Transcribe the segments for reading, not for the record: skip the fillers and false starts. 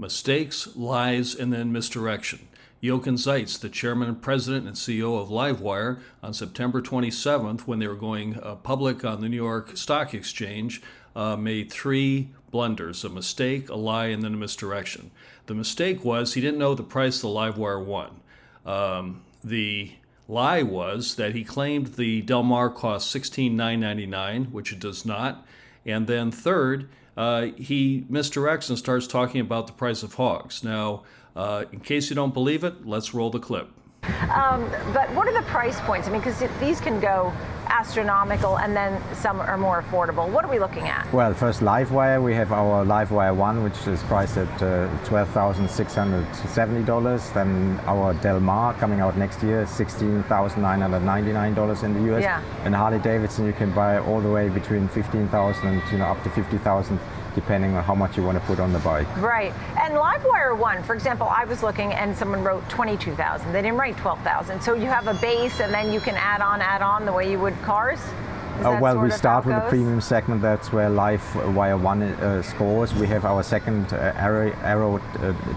mistakes, lies, and then misdirection. Jochen Zeitz, the chairman and president and CEO of LiveWire, on September 27th, when they were going public on the New York Stock Exchange, made three blunders: a mistake, a lie, and then a misdirection. The mistake was he didn't know the price the LiveWire won. The lie was that he claimed the Del Mar cost $16,999, which it does not. And then third, he misdirects and starts talking about the price of hogs. Now, in case you don't believe it, let's roll the clip. But what are the price points? I mean, because these can go astronomical and then some are more affordable. What are we looking at? Well, first LiveWire, we have our LiveWire 1, which is priced at $12,670. Then our Del Mar coming out next year, $16,999 in the US. Yeah. And Harley Davidson you can buy all the way between $15,000 and up to $50,000. Depending on how much you want to put on the bike. Right. And LiveWire 1, for example, I was looking and someone wrote 22,000. They didn't write 12,000. So you have a base and then you can add on the way you would cars? Well, we start with the premium segment. That's where LiveWire 1 scores. We have our second aero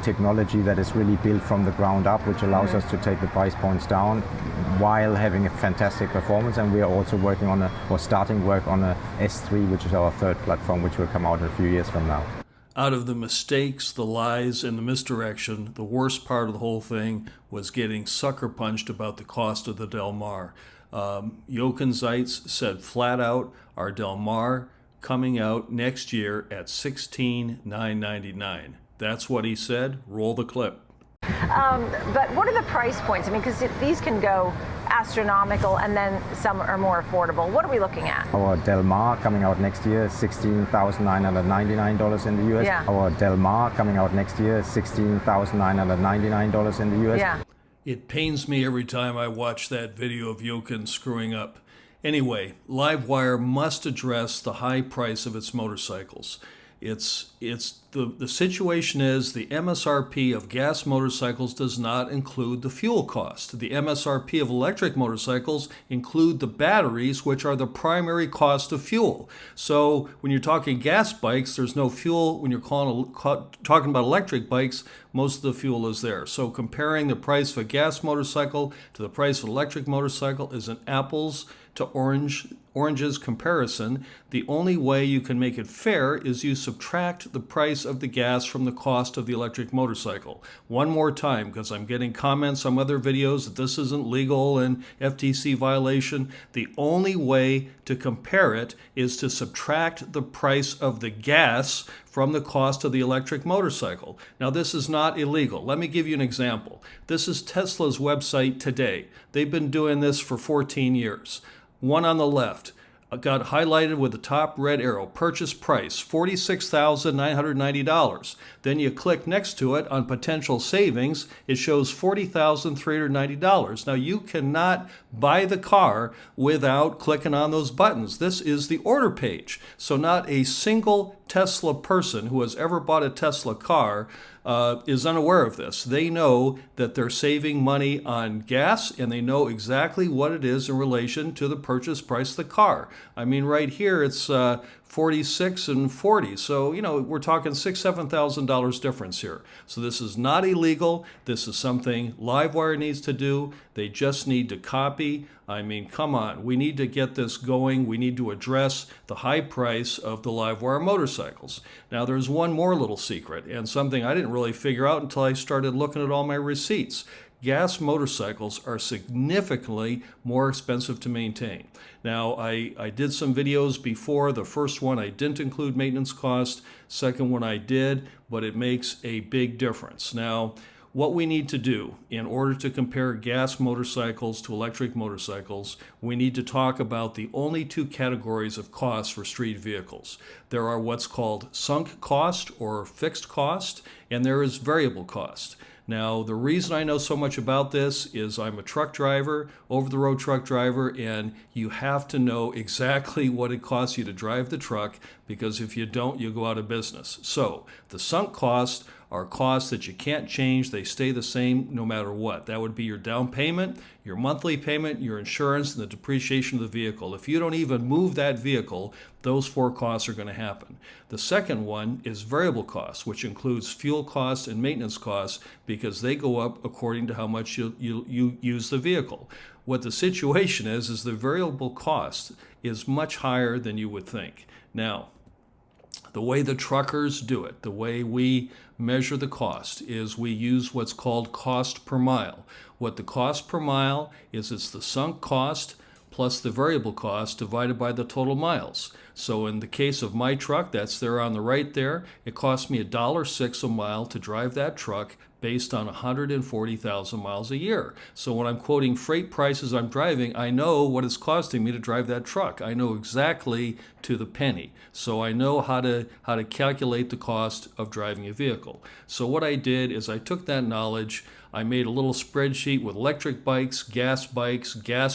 technology that is really built from the ground up, which allows us to take the price points down while having a fantastic performance. And we are also working on starting work on a S3, which is our third platform, which will come out in a few years from now. Out of the mistakes, the lies, and the misdirection, the worst part of the whole thing was getting sucker punched about the cost of the Del Mar. Jochen Zeitz said flat out, our Del Mar coming out next year at $16,999. That's what he said. Roll the clip. But what are the price points? I mean, because these can go astronomical and then some are more affordable. What are we looking at? Our Del Mar coming out next year, $16,999 in the US. Yeah. Our Del Mar coming out next year, $16,999 in the US. Yeah. It pains me every time I watch that video of Jochen screwing up. Anyway, LiveWire must address the high price of its motorcycles. The situation is the MSRP of gas motorcycles does not include the fuel cost. The MSRP of electric motorcycles include the batteries, which are the primary cost of fuel. So when you're talking gas bikes, there's no fuel. When you're talking about electric bikes, most of the fuel is there. So comparing the price of a gas motorcycle to the price of an electric motorcycle is an apples to oranges comparison. The only way you can make it fair is you subtract the price of the gas from the cost of the electric motorcycle. One more time, because I'm getting comments on other videos that this isn't legal and FTC violation. The only way to compare it is to subtract the price of the gas from the cost of the electric motorcycle. Now, this is not illegal. Let me give you an example. This is Tesla's website today. They've been doing this for 14 years. One on the left got highlighted with the top red arrow. Purchase price, $46,990. Then you click next to it on potential savings. It shows $40,390. Now, you cannot buy the car without clicking on those buttons. This is the order page. So not a single Tesla person who has ever bought a Tesla car is unaware of this. They know that they're saving money on gas, and they know exactly what it is in relation to the purchase price of the car. I mean, right here it's 46 and 40. So, we're talking $6,000, $7,000 difference here. So this is not illegal. This is something LiveWire needs to do. They just need to copy. I mean, come on. We need to get this going. We need to address the high price of the LiveWire motorcycles. Now, there's one more little secret, and something I didn't really figure out until I started looking at all my receipts. Gas motorcycles are significantly more expensive to maintain. Now, I did some videos before. The first one I didn't include maintenance cost. Second one I did, but it makes a big difference. Now, what we need to do in order to compare gas motorcycles to electric motorcycles, we need to talk about the only two categories of costs for street vehicles. There are what's called sunk cost or fixed cost, and there is variable cost. Now, the reason I know so much about this is I'm a truck driver, over-the-road truck driver, and you have to know exactly what it costs you to drive the truck, because if you don't, you go out of business. So the sunk costs are costs that you can't change. They stay the same no matter what. That would be your down payment, your monthly payment, your insurance, and the depreciation of the vehicle. If you don't even move that vehicle, those 4 costs are going to happen. The second one is variable costs, which includes fuel costs and maintenance costs, because they go up according to how much you use the vehicle. What the situation is the variable cost is much higher than you would think. Now, the way the truckers do it, the way we measure the cost, is we use what's called cost per mile. What the cost per mile is, it's the sunk cost plus the variable cost divided by the total miles. So in the case of my truck, that's there on the right there, it cost me $1.06 a mile to drive that truck based on 140,000 miles a year. So when I'm quoting freight prices I'm driving, I know what it's costing me to drive that truck. I know exactly to the penny. So I know how to calculate the cost of driving a vehicle. So what I did is I took that knowledge, I made a little spreadsheet with electric bikes, gas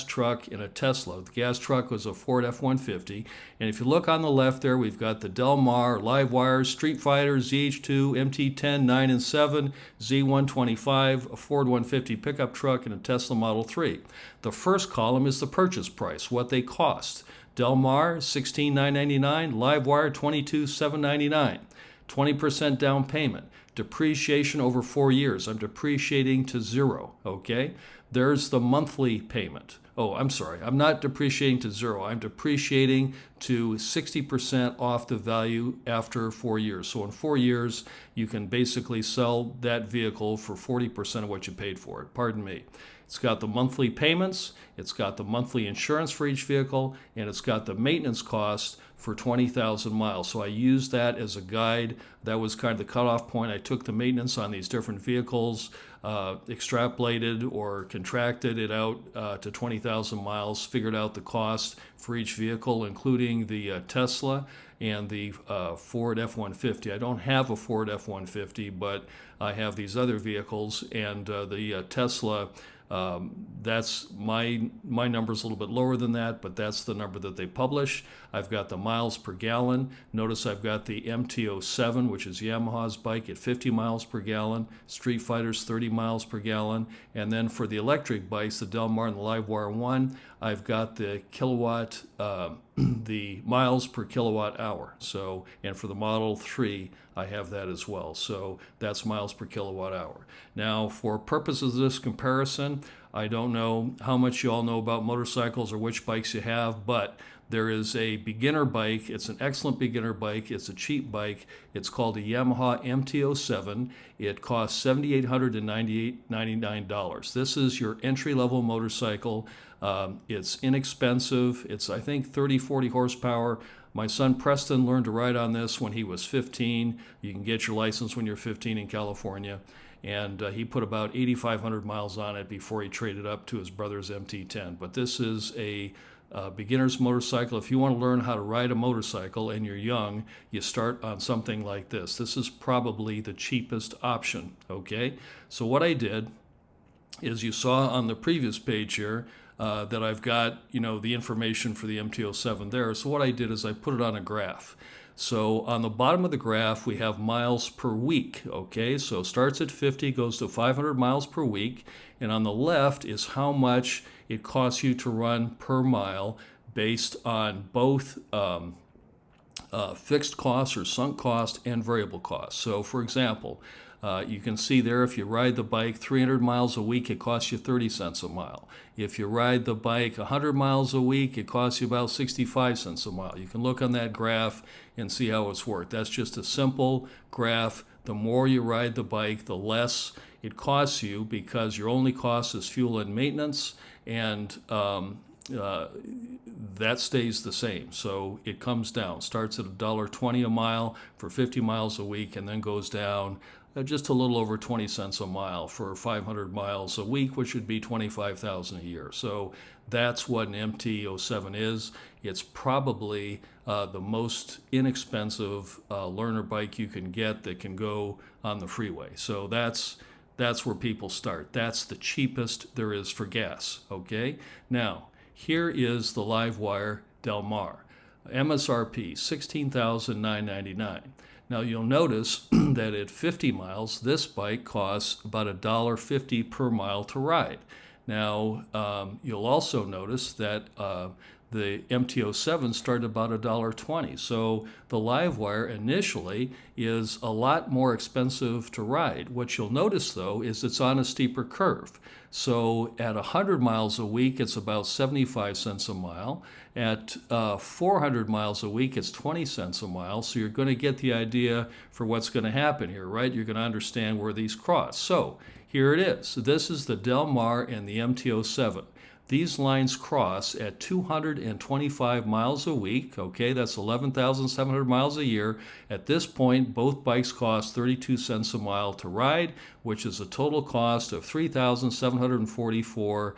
truck, and a Tesla. The gas truck was a Ford F-150. And if you look on the left there, we've got the Del Mar, LiveWire, Street Fighter, ZH2, MT10, 9 and 7, Z125, a Ford 150 pickup truck, and a Tesla Model 3. The first column is the purchase price, what they cost. Del Mar, $16,999, LiveWire, $22,799. 20% down payment. Depreciation over 4 years. I'm depreciating to 0, okay? There's the monthly payment. Oh, I'm sorry. I'm not depreciating to 0. I'm depreciating to 60% off the value after 4 years. So in 4 years, you can basically sell that vehicle for 40% of what you paid for it. Pardon me. It's got the monthly payments, it's got the monthly insurance for each vehicle, and it's got the maintenance cost for 20,000 miles. So I used that as a guide. That was kind of the cutoff point. I took the maintenance on these different vehicles, extrapolated or contracted it out to 20,000 miles, figured out the cost for each vehicle, including the Tesla and the Ford F-150. I don't have a Ford F-150, but I have these other vehicles, and the Tesla, that's my number's a little bit lower than that, but that's the number that they publish. I've got the miles per gallon. Notice I've got the MT-07, which is Yamaha's bike, at 50 miles per gallon. Street Fighter's 30 miles per gallon. And then for the electric bikes, the Del Mar and the LiveWire 1, I've got the kilowatt, the miles per kilowatt hour. So, and for the Model 3, I have that as well. So that's miles per kilowatt hour. Now, for purposes of this comparison, I don't know how much you all know about motorcycles or which bikes you have, but there is a beginner bike. It's an excellent beginner bike. It's a cheap bike. It's called a Yamaha MT-07. It costs $7,899. This is your entry-level motorcycle. It's inexpensive. It's, I think, 30, 40 horsepower. My son Preston learned to ride on this when he was 15. You can get your license when you're 15 in California. And he put about 8,500 miles on it before he traded up to his brother's MT-10. But this is a beginner's motorcycle. If you want to learn how to ride a motorcycle and you're young, you start on something like this. This is probably the cheapest option, okay? So what I did is, you saw on the previous page here that I've got, the information for the MT-07 there. So what I did is I put it on a graph. So on the bottom of the graph, we have miles per week, okay? So it starts at 50, goes to 500 miles per week. And on the left is how much it costs you to run per mile based on both fixed costs or sunk cost and variable costs. So for example, you can see there, if you ride the bike 300 miles a week, it costs you 30 cents a mile. If you ride the bike 100 miles a week, it costs you about 65 cents a mile. You can look on that graph and see how it's worked. That's just a simple graph. The more you ride the bike, the less it costs you, because your only cost is fuel and maintenance, and that stays the same. So it comes down, starts at $1.20 a mile for 50 miles a week, and then goes down just a little over 20 cents a mile for 500 miles a week, which would be 25,000 a year. So that's what an MT-07 is. It's probably the most inexpensive learner bike you can get that can go on the freeway. So that's where people start. That's the cheapest there is for gas, okay? Now, here is the LiveWire Del Mar. MSRP, $16,999. Now you'll notice that at 50 miles, this bike costs about $1.50 per mile to ride. Now you'll also notice that the MT-07 started about $1.20. So the LiveWire initially is a lot more expensive to ride. What you'll notice though is it's on a steeper curve. So at 100 miles a week, it's about 75 cents a mile. At 400 miles a week, it's 20 cents a mile. So you're going to get the idea for what's going to happen here, right? You're going to understand where these cross. So here it is. This is the Del Mar and the MT-07. These lines cross at 225 miles a week, okay? That's 11,700 miles a year. At this point, both bikes cost 32 cents a mile to ride, which is a total cost of $3,744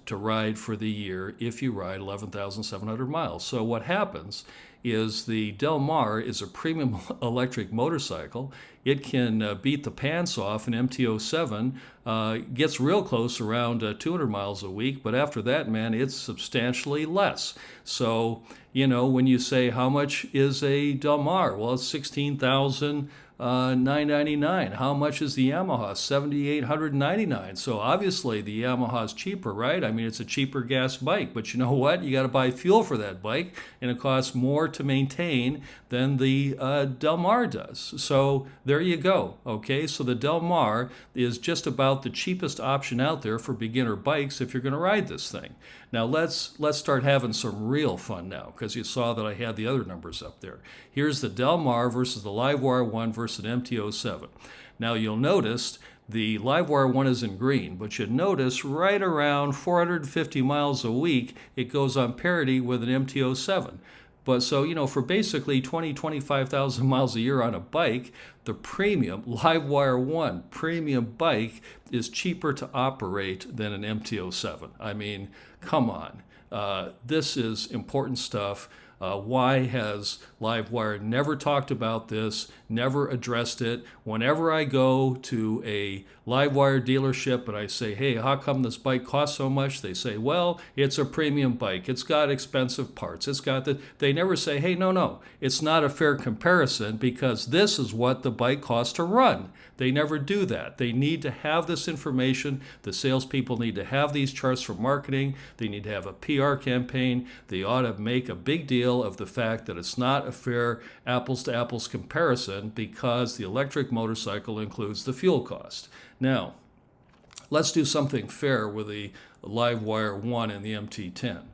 to ride for the year if you ride 11,700 miles. So what happens is the Del Mar is a premium electric motorcycle. It can beat the pants off an MT-07, gets real close around 200 miles a week, but after that, man, it's substantially less. So, you know, when you say how much is a Del Mar? Well, it's $16,999. How much is the Yamaha? $7,899. So obviously the Yamaha is cheaper, right? I mean, it's a cheaper gas bike, but you know what? You got to buy fuel for that bike, and it costs more to maintain than the Del Mar does. So there you go. Okay, so the Del Mar is just about the cheapest option out there for beginner bikes if you're going to ride this thing. Now let's start having some real fun now, because you saw that I had the other numbers up there. Here's the Del Mar versus the LiveWire 1 versus an MT-07. Now you'll notice the LiveWire 1 is in green, but you'll notice right around 450 miles a week, it goes on parity with an MT-07. But so, you know, for basically 25,000 miles a year on a bike, the premium LiveWire 1 premium bike is cheaper to operate than an MT-07. I mean, come on. This is important stuff. Why has LiveWire never talked about this, never addressed it? Whenever I go to a LiveWire dealership and I say, hey, how come this bike costs so much? They say, well, it's a premium bike. It's got expensive parts. It's got the... They never say, hey, no, it's not a fair comparison because this is what the bike costs to run. They never do that. They need to have this information. The salespeople need to have these charts for marketing. They need to have a PR campaign. They ought to make a big deal of the fact that it's not a fair apples to apples comparison because the electric motorcycle includes the fuel cost. Now, let's do something fair with the LiveWire 1 and the MT-10.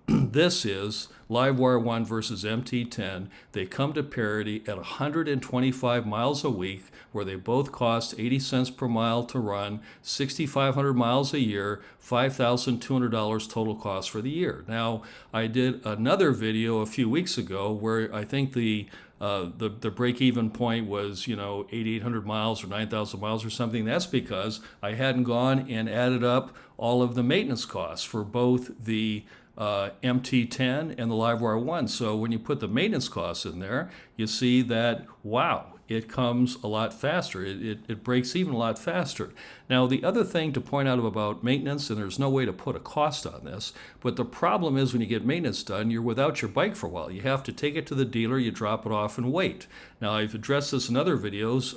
This is LiveWire 1 versus MT-10. They come to parity at 125 miles a week, where they both cost 80 cents per mile to run, 6,500 miles a year, $5,200 total cost for the year. Now, I did another video a few weeks ago where I think the break-even point was, 8,800 miles or 9,000 miles or something. That's because I hadn't gone and added up all of the maintenance costs for both the MT-10 and the LiveWire 1. So when you put the maintenance costs in there, you see that, wow, it comes a lot faster. It breaks even a lot faster. Now, the other thing to point out about maintenance, and there's no way to put a cost on this, but the problem is when you get maintenance done, you're without your bike for a while. You have to take it to the dealer, you drop it off, and wait. Now, I've addressed this in other videos.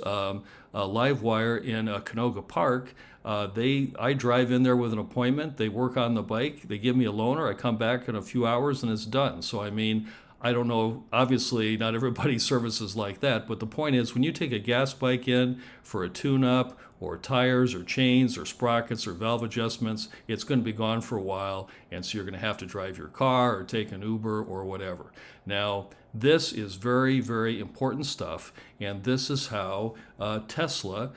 LiveWire in Canoga Park, I drive in there with an appointment, they work on the bike, they give me a loaner, I come back in a few hours and it's done. So I mean, I don't know, obviously not everybody services like that, but the point is when you take a gas bike in for a tune-up or tires or chains or sprockets or valve adjustments, it's going to be gone for a while, and so you're going to have to drive your car or take an Uber or whatever. Now, this is very, very important stuff, and this is how Tesla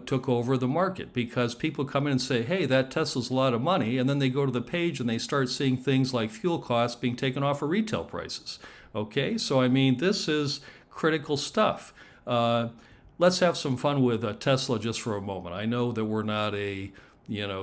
took over the market, because people come in and say, hey, that Tesla's a lot of money, and then they go to the page and they start seeing things like fuel costs being taken off of retail prices. Okay, so I mean, this is critical stuff. Let's have some fun with Tesla just for a moment. I know that we're not a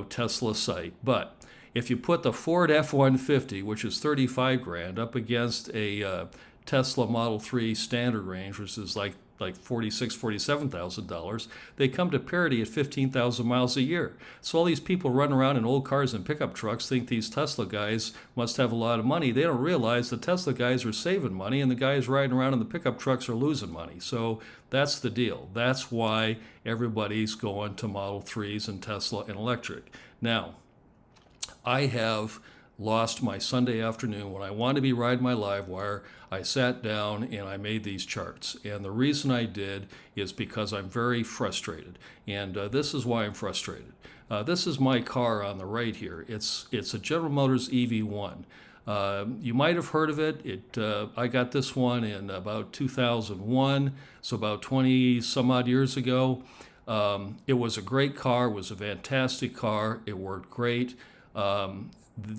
Tesla site, but if you put the Ford F-150, which is 35 grand, up against a Tesla Model 3 standard range, which is like like $46,000, $47,000. They come to Parity at 15,000 miles a year. So all these people running around in old cars and pickup trucks think these Tesla guys must have a lot of money. They don't realize the Tesla guys are saving money and the guys riding around in the pickup trucks are losing money. So that's the deal. That's why everybody's going to Model 3s and Tesla and electric. Now, I have lost my Sunday afternoon. When I wanted to be riding my LiveWire, I sat down and I made these charts. And the reason I did is because I'm very frustrated. And this is why I'm frustrated. This is my car on the right here. It's a General Motors EV1. You might have heard of it. I got this one in about 2001, so about 20 some odd years ago. It was a great car. It was a fantastic car. It worked great.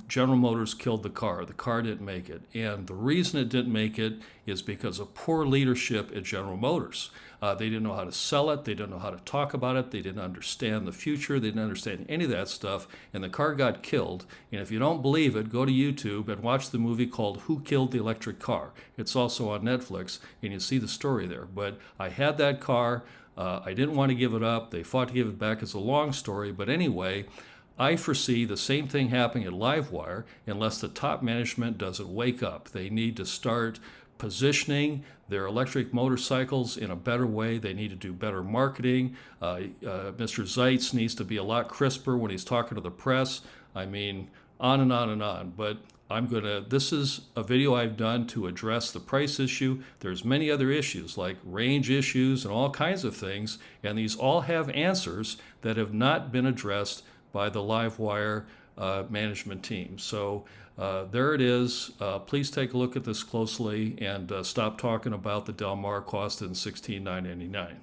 General Motors killed the car. The car didn't make it. And the reason it didn't make it is because of poor leadership at General Motors. They didn't know how to sell it. They didn't know how to talk about it. They didn't understand the future. They didn't understand any of that stuff. And the car got killed. And if you don't believe it, go to YouTube and watch the movie called Who Killed the Electric Car? It's also on Netflix, and you see the story there. But I had that car. I didn't want to give it up. They fought to give it back. It's a long story. But anyway, I foresee the same thing happening at LiveWire unless the top management doesn't wake up. They need to start positioning their electric motorcycles in a better way. They need to do better marketing. Mr. Zeitz needs to be a lot crisper when he's talking to the press. I mean, on and on and on. But this is a video I've done to address the price issue. There's many other issues like range issues and all kinds of things. And these all have answers that have not been addressed by the LiveWire management team. So there it is. Please take a look at this closely and stop talking about the Del Mar costing $16,999.